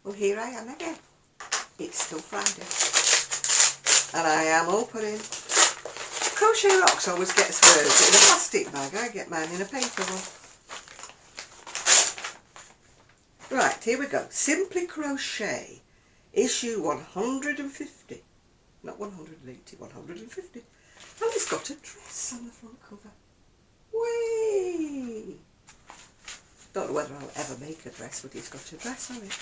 Well, here I am again. It's still Friday. And I am opening. Crochet Rocks always gets hers in a plastic bag. I get mine in a paper one. Right, here we go. Simply Crochet, issue 150. Not 180, 150. And it's got a dress on the front cover. Whee! Don't know whether I'll ever make a dress, but it's got a dress on it.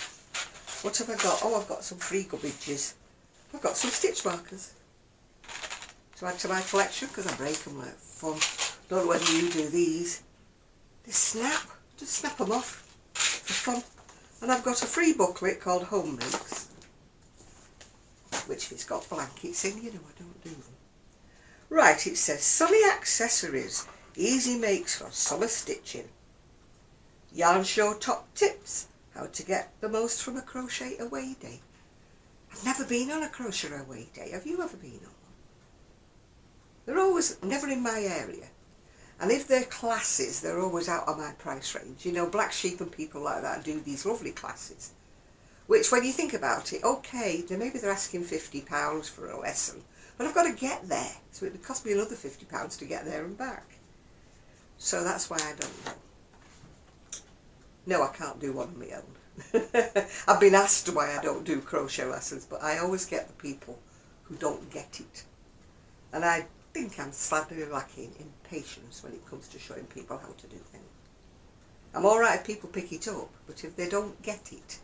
What have I got? Oh, I've got some free gubbages. I've got some stitch markers to add to my collection because I break them like fun. Don't know whether you do these. They snap. Just snap them off for fun. And I've got a free booklet called Home Makes, which if it's got blankets in, you know I don't do them. Right, it says Sunny Accessories, easy makes for summer stitching. Yarn show top tips, how to get the most from a crochet away day. I've never been on a crochet away day. Have you ever been on one? They're always never in my area. And if they're classes, they're always out of my price range. You know, Black Sheep and people like that do these lovely classes. Which, when you think about it, okay, then maybe they're asking £50 for a lesson. But I've got to get there. So it would cost me another £50 to get there and back. So that's why I don't know. No, I can't do one on my own. I've been asked why I don't do crochet lessons, but I always get the people who don't get it. And I think I'm slightly lacking in patience when it comes to showing people how to do things. I'm alright if people pick it up, but if they don't get it,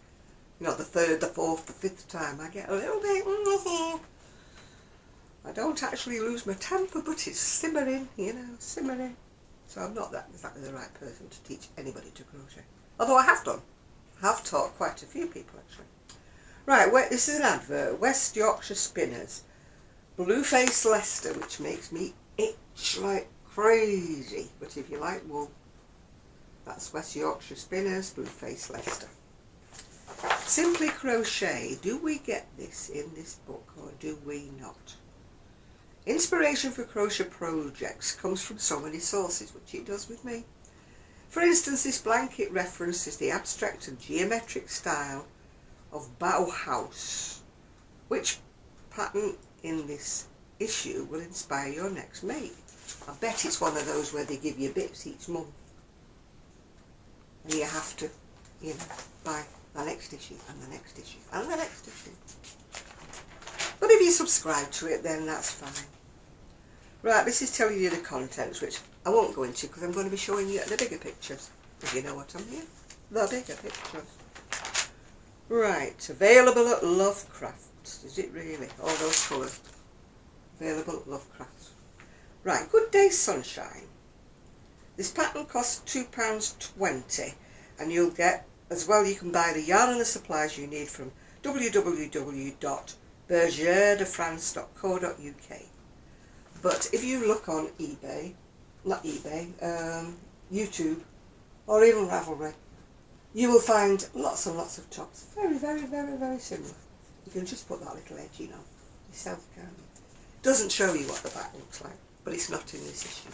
you know, the third, the fourth, the fifth time, I get a little bit, I don't actually lose my temper, but it's simmering, you know, simmering. So I'm not exactly the right person to teach anybody to crochet. Although I have done. I have taught quite a few people actually. Right, this is an advert. West Yorkshire Spinners. Blueface Leicester, which makes me itch like crazy. But if you like wool, that's West Yorkshire Spinners, Blueface Leicester. Simply Crochet. Do we get this in this book or do we not? Inspiration for crochet projects comes from so many sources, which it does with me. For instance, this blanket references the abstract and geometric style of Bauhaus. Which pattern in this issue will inspire your next make? I bet it's one of those where they give you bits each month. And you have to, you know, buy the next issue and the next issue and the next issue. But if you subscribe to it, then that's fine. Right, this is telling you the contents, which I won't go into because I'm going to be showing you the bigger pictures, if you know what I mean. The bigger pictures. Right, available at Lovecraft. Is it really? All those colours. Available at Lovecraft. Right, Good Day Sunshine. This pattern costs £2.20 and you'll get, as well, you can buy the yarn and the supplies you need from www.bergerdefrance.co.uk. But if you look on eBay, not eBay, YouTube, or even Ravelry, you will find lots and lots of tops. Very, very, very, very similar. You can just put that little edging on yourself, can't you? Doesn't show you what the back looks like, but it's not in this issue.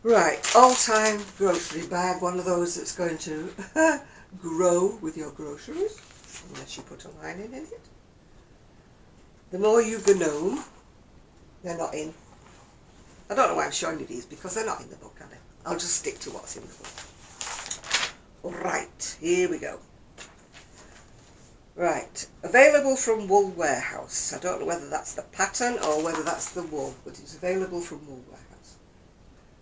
Right, all-time grocery bag, one of those that's going to grow with your groceries, unless you put a lining in it. The More You Gnome. They're not in. I don't know why I'm showing you these, because they're not in the book, are they? I'll just stick to what's in the book. Right, here we go. Right, available from Wool Warehouse. I don't know whether that's the pattern or whether that's the wool, but it's available from Wool Warehouse.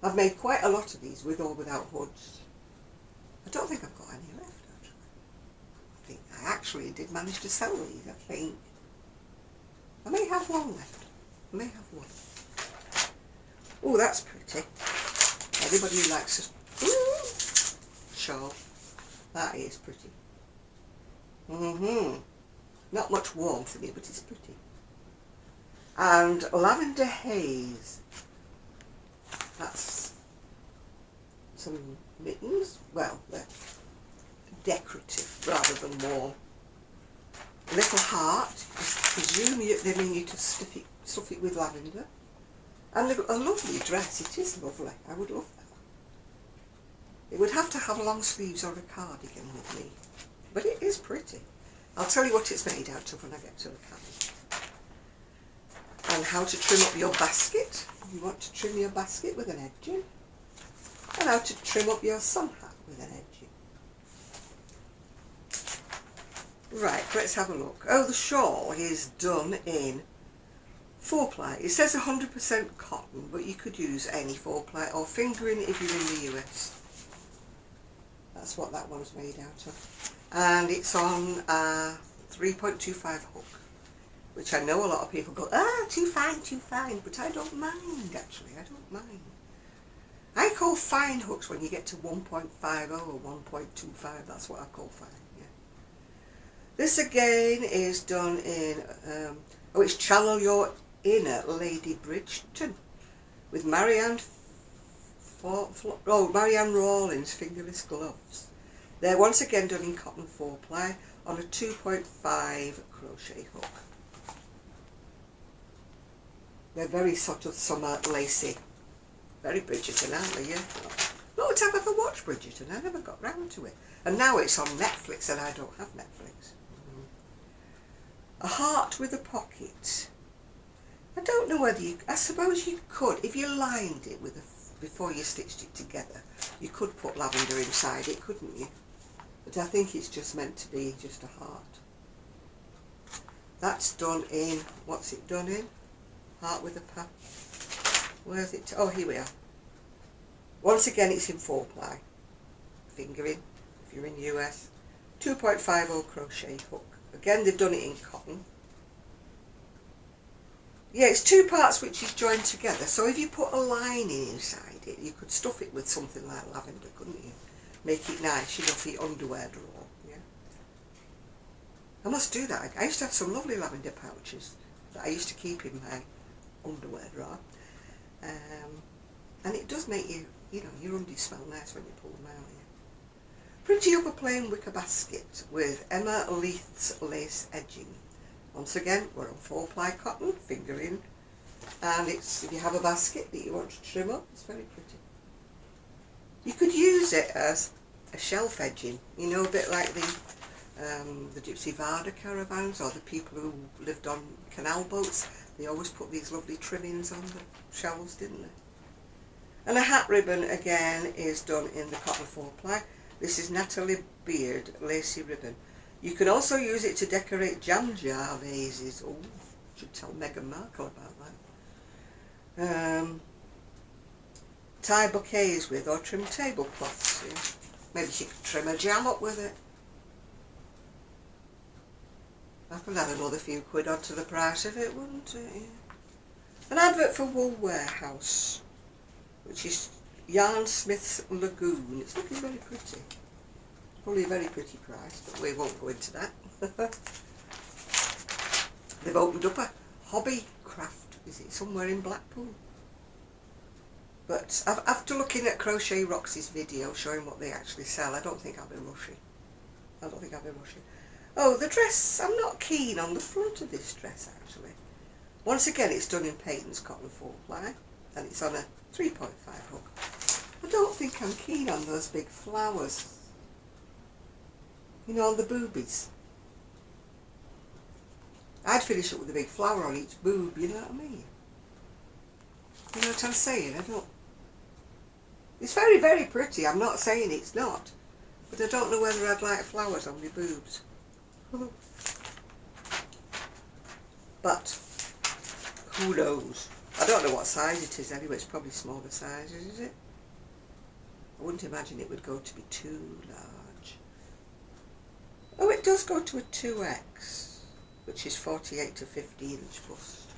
I've made quite a lot of these, with or without hoods. I don't think I've got any left, actually. I think I actually did manage to sell these, I think. I may have one left. I may have one. Oh, that's pretty. Anybody who likes a shawl, that is pretty. Not much warmth in it, but it's pretty. And Lavender Haze. That's some mittens. Well, they're decorative rather than warm. Little heart. I presume they mean you to stuff it with lavender. And a lovely dress. It is lovely. I would love that. It would have to have long sleeves or a cardigan with me. but it is pretty. I'll tell you what it's made out of when I get to the cabin. And how to trim up your basket. You want to trim your basket with an edging. And how to trim up your sun hat with an edging. Right, let's have a look. Oh, the shawl is done in 4-ply. It says 100% cotton, but you could use any 4-ply or fingering if you're in the US. That's what that one's made out of. And it's on a 3.25 hook, which I know a lot of people go, too fine, but I don't mind actually, I don't mind. I call fine hooks when you get to 1.50 or 1.25, that's what I call fine, yeah. This again is done in, it's Channel Your Inner Lady Bridgeton with Marianne Rawlins fingerless gloves. They're once again done in cotton 4-ply on a 2.5 crochet hook. They're very sort of summer lacy. Very Bridgerton, aren't they? Yeah. Not that I've ever watched Bridgerton, I never got round to it. And now it's on Netflix and I don't have Netflix. A heart with a pocket. I don't know whether you, I suppose you could, if you lined it with before you stitched it together, you could put lavender inside it, couldn't you? But I think it's just meant to be just a heart. That's done in, what's it done in? Heart with a pad. Where's it? Oh, here we are. Once again, it's in 4-ply. Fingering, if you're in the US. 2.50 crochet hook. Again, they've done it in cotton. Yeah, it's 2 parts which is joined together. So if you put a lining inside it, you could stuff it with something like lavender, couldn't you? Make it nice, you know, for your underwear drawer. Yeah. I must do that. I used to have some lovely lavender pouches that I used to keep in my underwear drawer. And it does make you, you know, your undies smell nice when you pull them out. Yeah. Pretty up a plain wicker basket with Emma Leith's lace edging. Once again, we're on 4-ply cotton, fingering, and it's, if you have a basket that you want to trim up, it's very pretty. You could use it as a shelf edging, you know, a bit like the Gypsy Varda caravans or the people who lived on canal boats. They always put these lovely trimmings on the shelves, didn't they? And a hat ribbon again is done in the cotton 4-ply. This is Natalie Beard lacy ribbon. You can also use it to decorate jam jar vases. Oh, should tell Meghan Markle about that. Tie bouquets with or trim tablecloths. Yeah. Maybe she could trim a jam up with it. That could add another few quid onto the price of it, wouldn't it? Yeah. An advert for Wool Warehouse, which is Yarn Smith's Lagoon. It's looking very pretty. Probably a very pretty price, but we won't go into that. They've opened up a hobby craft, is it, somewhere in Blackpool? But after looking at Crochet Roxy's video showing what they actually sell, I don't think I'll be rushing. Oh, the dress, I'm not keen on the front of this dress actually. Once again, it's done in Peyton's cotton 4-ply and it's on a 3.5 hook. I don't think I'm keen on those big flowers. You know, on the boobies. I'd finish it with a big flower on each boob, you know what I mean? You know what I'm saying? I don't... It's very, very pretty, I'm not saying it's not. But I don't know whether I'd like flowers on my boobs. But, who knows? I don't know what size it is anyway, it's probably smaller sizes, is it? I wouldn't imagine it would go to be too large. Oh, it does go to a 2X, which is 48 to 50 inch bust.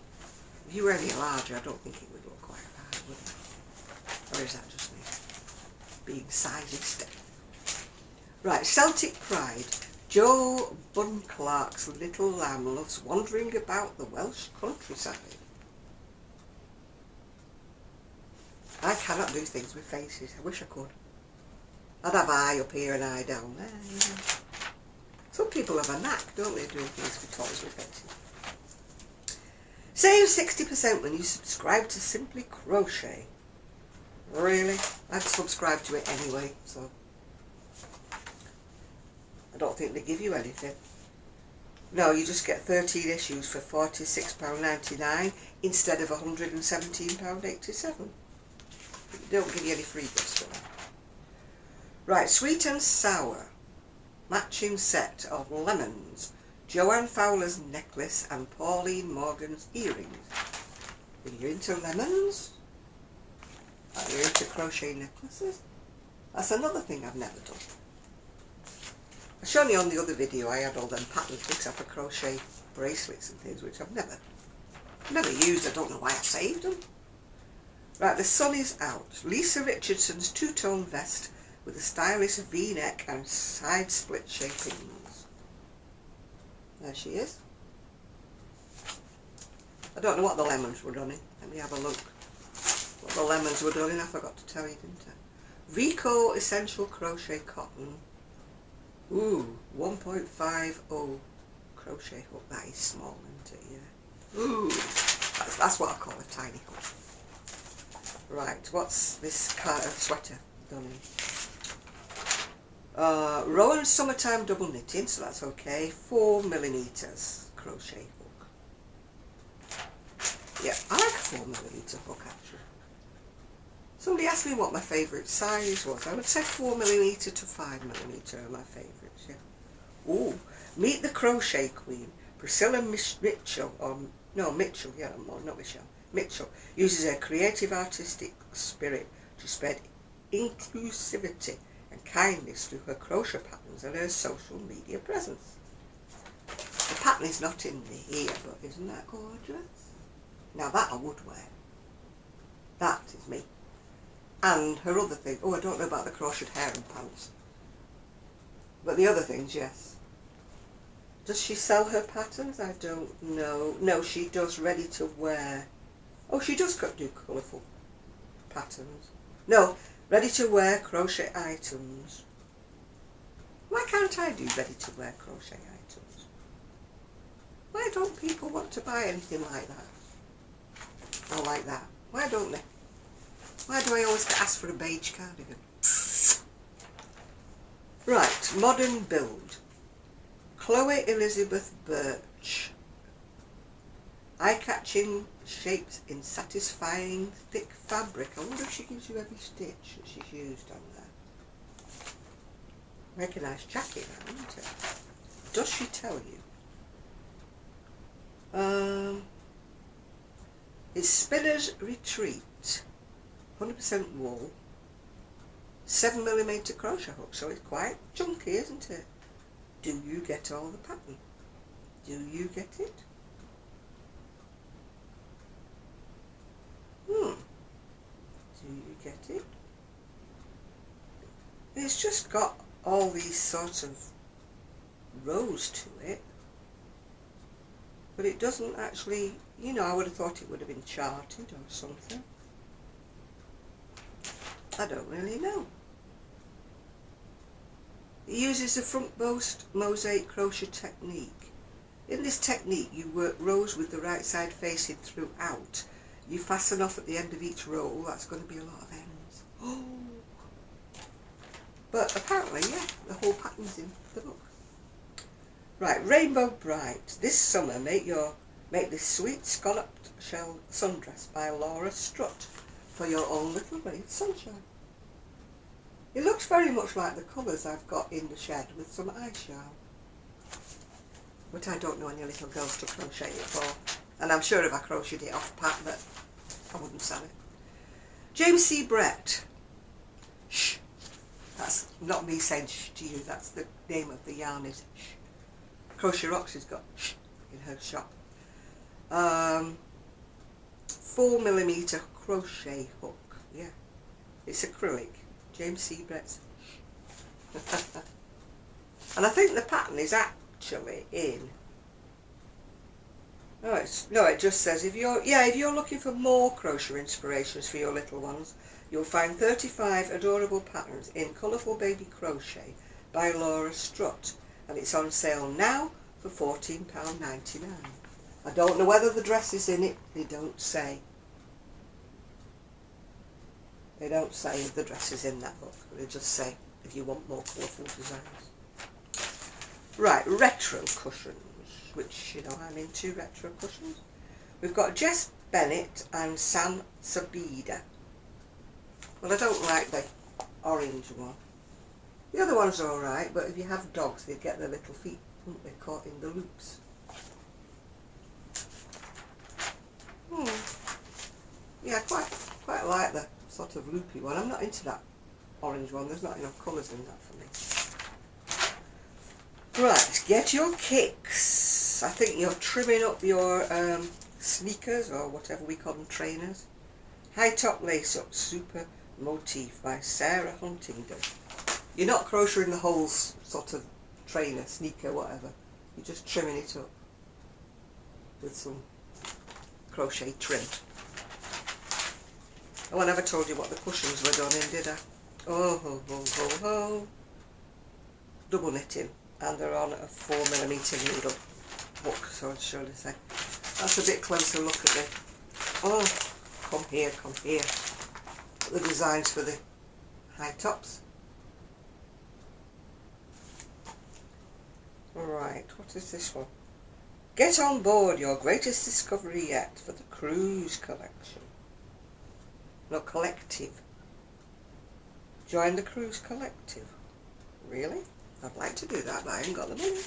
If you were any larger, I don't think it would look quite right, would it? Or is that just me being sizist? Right, Celtic Pride. Joe Bunclark's little lamb loves wandering about the Welsh countryside. I cannot do things with faces. I wish I could. I'd have eye up here and eye down there, you know. Some people have a knack, don't they, doing things with toys with faces. Save 60% when you subscribe to Simply Crochet. Really? I've subscribed to it anyway, so. I don't think they give you anything. No, you just get 13 issues for £46.99 instead of £117.87. They don't give you any free gifts for that. Right, sweet and sour. Matching set of lemons. Joanne Fowler's necklace and Pauline Morgan's earrings. Are you into lemons? Are you into crochet necklaces? That's another thing I've never done. I showed you on the other video I had all them pattern books for crochet bracelets and things, which I've never used. I don't know why I saved them. Right, the sun is out. Lisa Richardson's two-tone vest with a stylish V-neck and side split shapings. There she is. I don't know what the lemons were done in. Let me have a look. What the lemons were done in, I forgot to tell you, didn't I? Rico Essential Crochet Cotton. Ooh, 1.50 crochet hook. That is small, isn't it? Yeah. Ooh, that's what I call a tiny hook. Right, what's this kind of sweater done in? Rowan Summertime Double Knitting, so that's okay. 4mm crochet hook. Yeah, I like a 4mm hook actually. Somebody asked me what my favourite size was. I would say 4mm to 5mm are my favourites, yeah. Ooh, meet the Crochet Queen, Priscilla Mitchell, Mitchell, yeah, not Michelle. Mitchell uses her creative artistic spirit to spread inclusivity and kindness through her crochet patterns and her social media presence. The pattern is not in here, but isn't that gorgeous? Now that I would wear. That is me. And her other thing, oh, I don't know about the crocheted hair and pants. But the other things, yes. Does she sell her patterns? I don't know. No, she does ready to wear. Oh, she does do colourful patterns. No, ready to wear crochet items. Why can't I do ready to wear crochet items? Why don't people want to buy anything like that? Or like that? Why don't they? Why do I always get asked for a beige cardigan? Right, modern build. Chloe Elizabeth Birch. Eye-catching shapes in satisfying thick fabric. I wonder if she gives you every stitch that she's used on there. Make a nice jacket, isn't it? Does she tell you? It's Spinner's Retreat. 100% wool. 7mm crochet hook, so it's quite chunky, isn't it? Do you get all the pattern? Do you get it? Do you get it? It's just got all these sorts of rows to it, but it doesn't actually, you know, I would have thought it would have been charted or something. I don't really know. It uses the front post mosaic crochet technique. In this technique you work rows with the right side facing throughout. You fasten off at the end of each row. That's going to be a lot of ends. Oh! But apparently, yeah, the whole pattern's in the book. Right, Rainbow Bright. This summer make this sweet scalloped shell sundress by Laura Strutt for your own little ray of sunshine. It looks very much like the colours I've got in the shed with some eyeshadow. But I don't know any little girls to crochet it for. And I'm sure if I crocheted it off pat that I wouldn't sell it. James C. Brett. Shh. That's not me saying shh to you, that's the name of the yarn is shh. Crochet Roxy's got shh in her shop. 4mm crochet hook. Yeah. It's acrylic. James C. Brett's. And I think the pattern is actually in. No, it just says if you're looking for more crochet inspirations for your little ones, you'll find 35 adorable patterns in Colourful Baby Crochet by Laura Strutt, and it's on sale now for £14.99. I don't know whether the dress is in it. They don't say. They don't say if the dress is in that book. They just say if you want more colourful designs. Right, retro cushions, which, you know, I'm into retro cushions. We've got Jess Bennett and Sam Sabida. Well, I don't like the orange one. The other one's alright, but if you have dogs, they get their little feet, won't they, caught in the loops. Yeah, quite like the sort of loopy one. I'm not into that orange one. There's not enough colours in that for me. Right, get your kicks. I think you're trimming up your sneakers, or whatever we call them, trainers. High top lace up super motif by Sarah Huntington. You're not crocheting the whole sort of trainer, sneaker, whatever. You're just trimming it up with some crochet trim. Oh, I never told you what the cushions were done in, did I? Oh, ho, ho, ho, ho. Double knitting, and they're on a 4mm needle hook, so I'd surely say. That's a bit closer look at the... Oh, come here, come here. The designs for the high tops. Alright, what is this one? Get on board your greatest discovery yet for the cruise collection. No, collective. Join the cruise collective. Really? I'd like to do that, but I ain't got the money.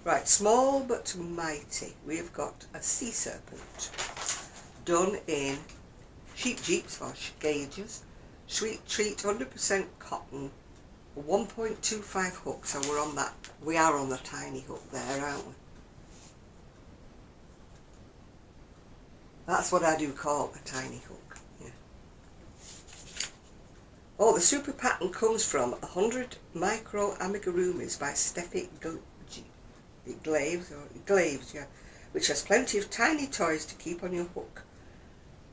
Right, small but mighty. We've got a sea serpent done in Sheep Jeeps or gauges. Sweet treat, 100% cotton, 1.25 hook. So we're on that. We are on the tiny hook there, aren't we? That's what I do call a tiny hook. Yeah. Oh, the super pattern comes from 100 Micro Amigurumis by Steffi Glaves, yeah, which has plenty of tiny toys to keep on your hook.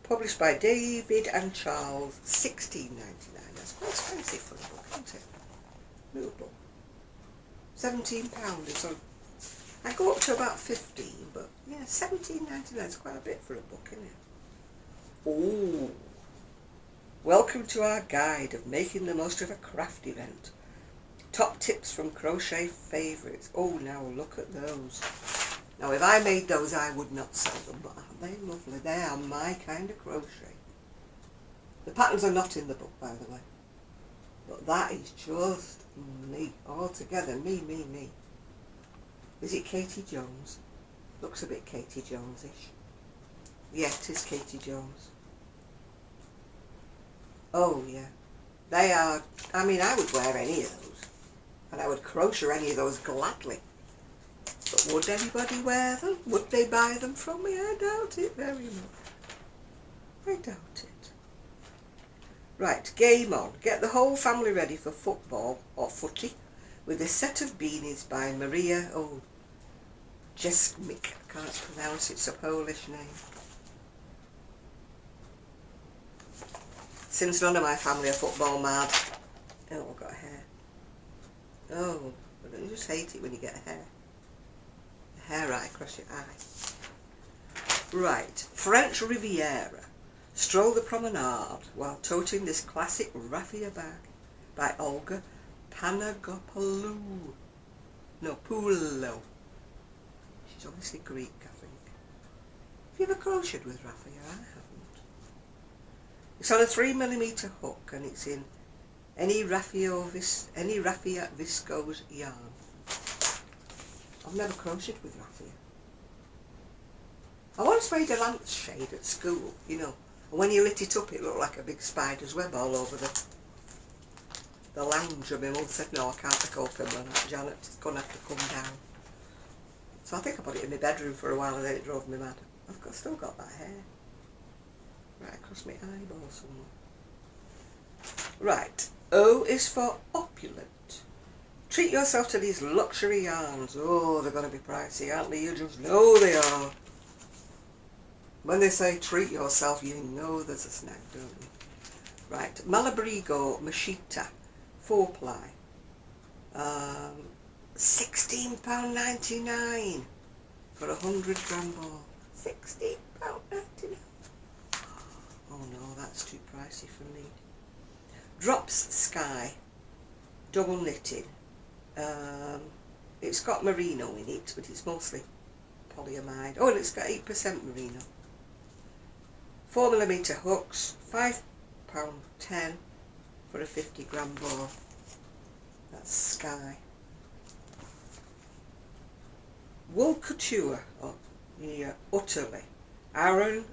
Published by David and Charles, $16.99. That's quite expensive for a book, isn't it? Little book. £17 is on. I go up to about 15, but yeah, £17.99 is quite a bit for a book, isn't it? Oh, welcome to our guide of making the most of a craft event. Top tips from crochet favourites. Oh, now look at those. Now, if I made those, I would not sell them, but aren't they lovely? They are my kind of crochet. The patterns are not in the book, by the way. But that is just me, altogether. Me. Is it Katie Jones? Looks a bit Katie Jones-ish. Yeah, it is Katie Jones. Oh, yeah. They are, I mean, I would wear any of those. And I would crochet any of those gladly. But would anybody wear them? Would they buy them from me? I doubt it very much. I doubt it. Right, game on. Get the whole family ready for football, or footy, with a set of beanies by Maria, Jesmik. I can't pronounce it, it's a Polish name. Since none of my family are football mad. Oh, I've got hair. Oh, but I just hate it when you get hair. A hair eye across your eye. Right, French Riviera. Stroll the promenade while toting this classic raffia bag by Olga Panagopoulou. No, Poulo. She's obviously Greek, I think. Have you ever crocheted with raffia? I haven't. It's on a 3mm hook and it's in any raffia viscose yarn. I've never crocheted with raffia. I once made a lampshade at school, you know, and when you lit it up it looked like a big spider's web all over the lounge, and my mum said, no, I can't make open that, Janet's going to have to come down. So I think I put it in my bedroom for a while and then it drove me mad. Still got that hair. Right across my eyeball somewhere. Right, O is for opulent. Treat yourself to these luxury yarns. Oh, they're going to be pricey, aren't they? You just know they are. When they say treat yourself, you know there's a snack, don't you? Right, Malabrigo Machita, 4-ply. £16.99 for a 100-gram ball. £16.99. Oh no, that's too pricey for me. Drops Sky, double knitted. It's got merino in it, but it's mostly polyamide. Oh, and it's got 8% merino. 4mm hooks, £5.10 for a 50-gram ball. That's Sky. Wool couture, oh yeah, utterly. Aran,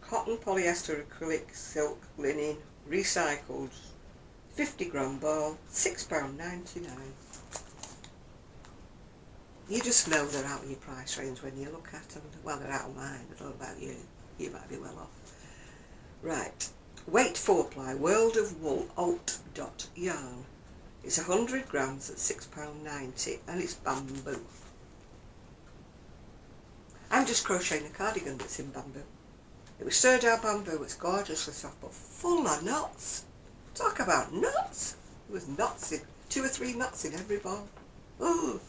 cotton, polyester, acrylic, silk, linen, recycled, 50-gram ball, £6.99. You just know they're out of your price range when you look at them. Well, they're out of mine. I don't know about you. You might be well off. Right. Weight 4-ply, World of Wool alt dot yarn. It's 100 grams at £6.90 and it's bamboo. I'm just crocheting a cardigan that's in bamboo. It was sturdy bamboo. It's gorgeously soft but full of knots. Talk about knots. There was knots in, 2 or 3 knots in every ball. Oh,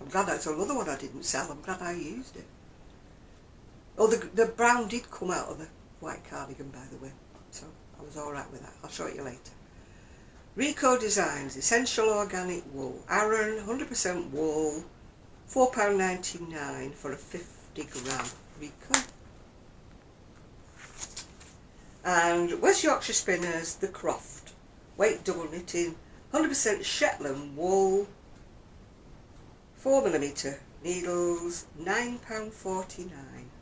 I'm glad that's another one I didn't sell. I'm glad I used it. Oh, the brown did come out of the white cardigan, by the way, so I was alright with that. I'll show it you later. Rico Designs, Essential Organic Wool, Aran, 100% wool, £4.99 for a 50-gram Rico. And West Yorkshire Spinners, The Croft, weight double knitting, 100% Shetland wool, 4mm needles, £9.49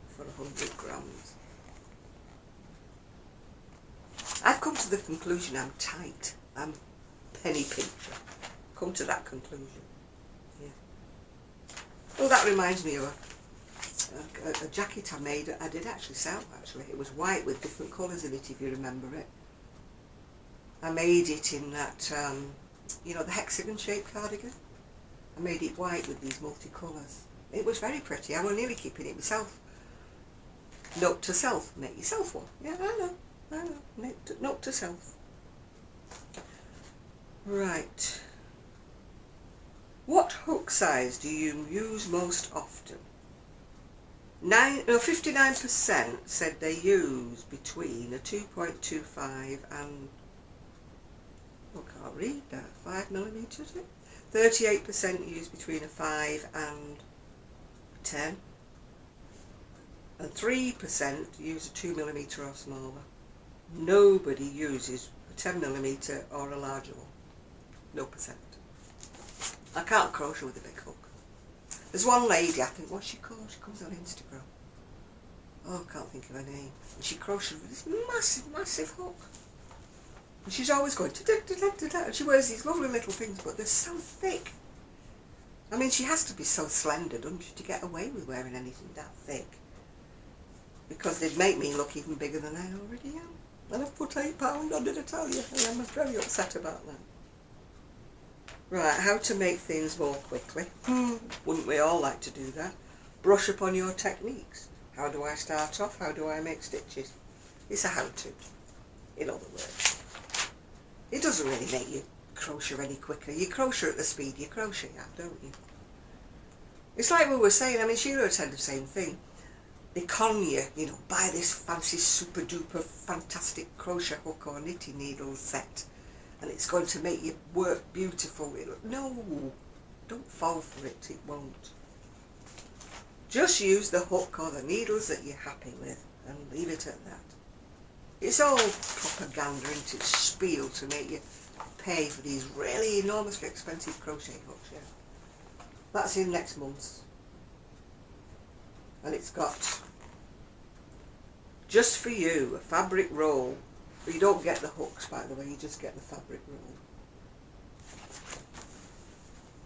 for 100 grams. I've come to the conclusion I'm tight. I'm penny pincher. Come to that conclusion. Yeah. Oh, that reminds me of a jacket I made. I did actually sell, actually. It was white with different colours in it, if you remember it. I made it in that, you know, the hexagon-shaped cardigan. I made it white with these multicolours. It was very pretty. I was nearly keeping it myself. Note to self, make yourself one. Yeah, I know. Note to self. Right. What hook size do you use most often? 59% said they use between a 2.25 and, I can't read that, 5mm, is it? 38% use between a 5 and 10. And 3% use a 2mm or smaller. Nobody uses a 10mm or a larger one. No percent. I can't crochet with a big hook. There's one lady, I think, what's she called? She comes on Instagram. Oh, I can't think of her name. And she crochets with this massive, massive hook. And she's always going da-da-da-da-da, and she wears these lovely little things, but they're so thick. I mean, she has to be so slender, doesn't she, to get away with wearing anything that thick. Because they'd make me look even bigger than I already am. And I've put £8 on, did I tell you? And I'm very upset about that. Right, how to make things more quickly. Wouldn't we all like to do that? Brush up on your techniques. How do I start off? How do I make stitches? It's a how-to, in other words. It doesn't really make you crochet any quicker. You crochet at the speed you crochet at, don't you? It's like we were saying, I mean, Sheila said the same thing. They con you, you know, buy this fancy super duper fantastic crochet hook or knitting needle set and it's going to make your work beautiful. No, don't fall for it, it won't. Just use the hook or the needles that you're happy with and leave it at that. It's all propaganda and it's spiel to make you pay for these really enormously expensive crochet hooks, yeah. That's in next month's. And it's got, just for you, a fabric roll. But you don't get the hooks, by the way, you just get the fabric roll.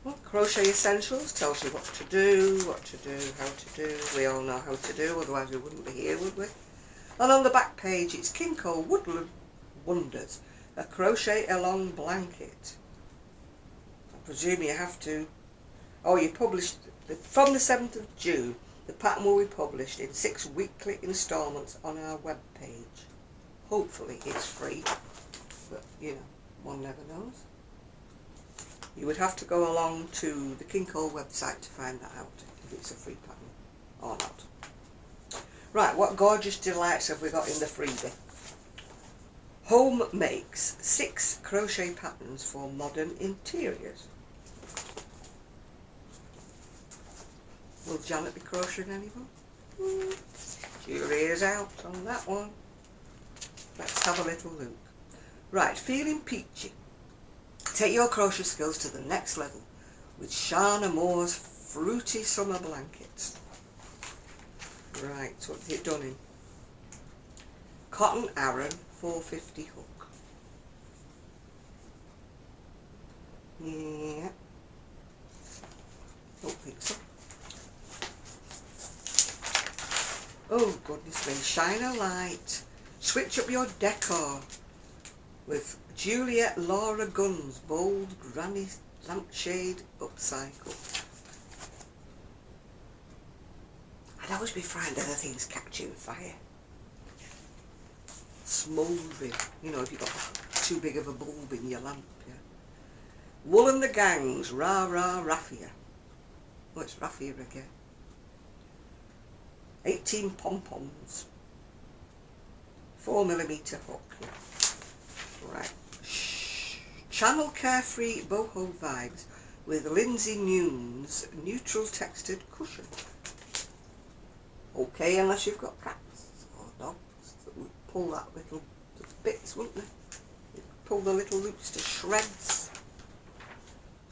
Well, Crochet Essentials tells you what to do, how to do. We all know how to do, otherwise we wouldn't be here, would we? And on the back page, it's Kinko Woodland Wonders, a crochet along blanket. I presume you have to, oh, you published, from the 7th of June, the pattern will be published in 6 weekly instalments on our web page. Hopefully it's free, but you know, one never knows. You would have to go along to the Kinko website to find that out, if it's a free pattern or not. Right, what gorgeous delights have we got in the freebie? Home makes 6 crochet patterns for modern interiors. Janet be crocheting anymore? Jury is out on that one. Let's have a little look. Right, feeling peachy. Take your crochet skills to the next level with Shana Moore's Fruity Summer Blankets. Right, so what's it done in? Cotton Aran 450 hook. Yeah. Don't think so. Oh goodness me, shine a light. Switch up your decor with Juliet Laura Gunn's Bold Granny Lampshade Upcycle. I'd always be frightened of the things catching fire. Smouldering, you know, if you've got too big of a bulb in your lamp. Yeah. Wool and the Gang's Rah Rah Raffia. Oh, it's Raffia again. 18 pom-poms. 4mm hook. Right. Channel Carefree Boho Vibes with Lindsay Nunes Neutral Textured Cushion. Okay, unless you've got cats or dogs that would pull that little bits, wouldn't they? They'd pull the little loops to shreds.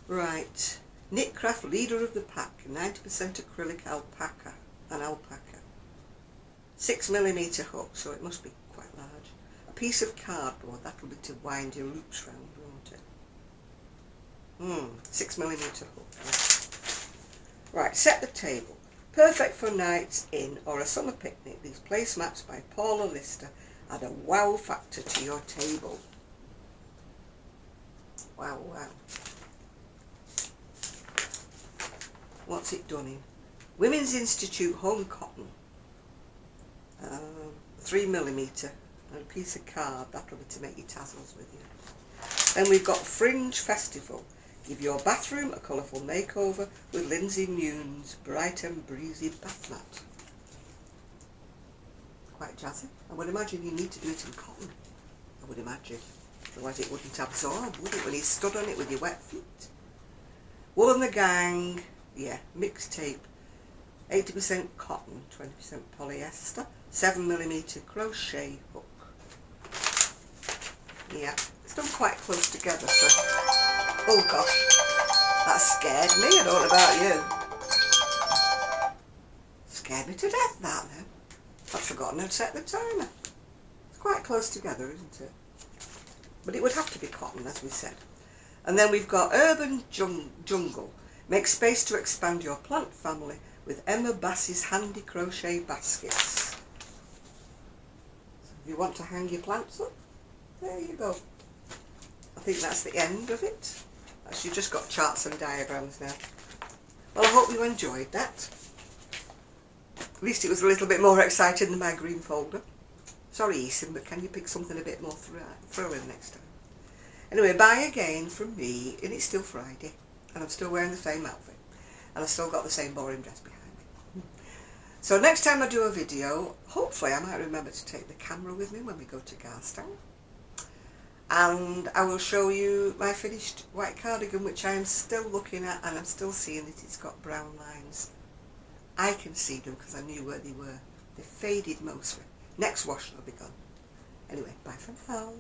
Right. Knitcraft Leader of the Pack, 90% acrylic alpaca and alpaca. 6mm hook, so it must be quite large. A piece of cardboard, that'll be to wind your loops round, won't it? 6mm hook. Right, set the table. Perfect for nights in or a summer picnic, these placemats by Paula Lister add a wow factor to your table. Wow, wow. What's it done in? Women's Institute Home Cotton. 3mm and a piece of card, that'll be to make your tassels with you. Then we've got Fringe Festival. Give your bathroom a colourful makeover with Lindsay Nunes Bright and Breezy Bath Mat. Quite jazzy. I would imagine you need to do it in cotton. I would imagine. Otherwise it wouldn't absorb, would it, when you stood on it with your wet feet? Wool and the Gang. Yeah, mixed tape. 80% cotton, 20% polyester. 7mm crochet hook. Yeah, it's done quite close together, so... Oh gosh, that scared me, I don't know about you. Scared me to death, that then. I'd forgotten how to set the timer. It's quite close together, isn't it? But it would have to be cotton, as we said. And then we've got Urban Jungle. Make space to expand your plant family with Emma Bass's handy crochet baskets. So if you want to hang your plants up, there you go. I think that's the end of it. You've just got charts and diagrams now. Well, I hope you enjoyed that. At least it was a little bit more exciting than my green folder. Sorry, Eason, but can you pick something a bit more thrilling next time? Anyway, bye again from me, and it's still Friday, and I'm still wearing the same outfit, and I've still got the same boring dress behind me. So next time I do a video, hopefully I might remember to take the camera with me when we go to Garstown. And I will show you my finished white cardigan, which I am still looking at, and I'm still seeing that it's got brown lines. I can see them because I knew where they were. They faded mostly. Next wash they'll be gone. Anyway, bye for now.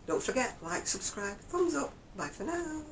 Don't forget, like, subscribe, thumbs up. Bye for now.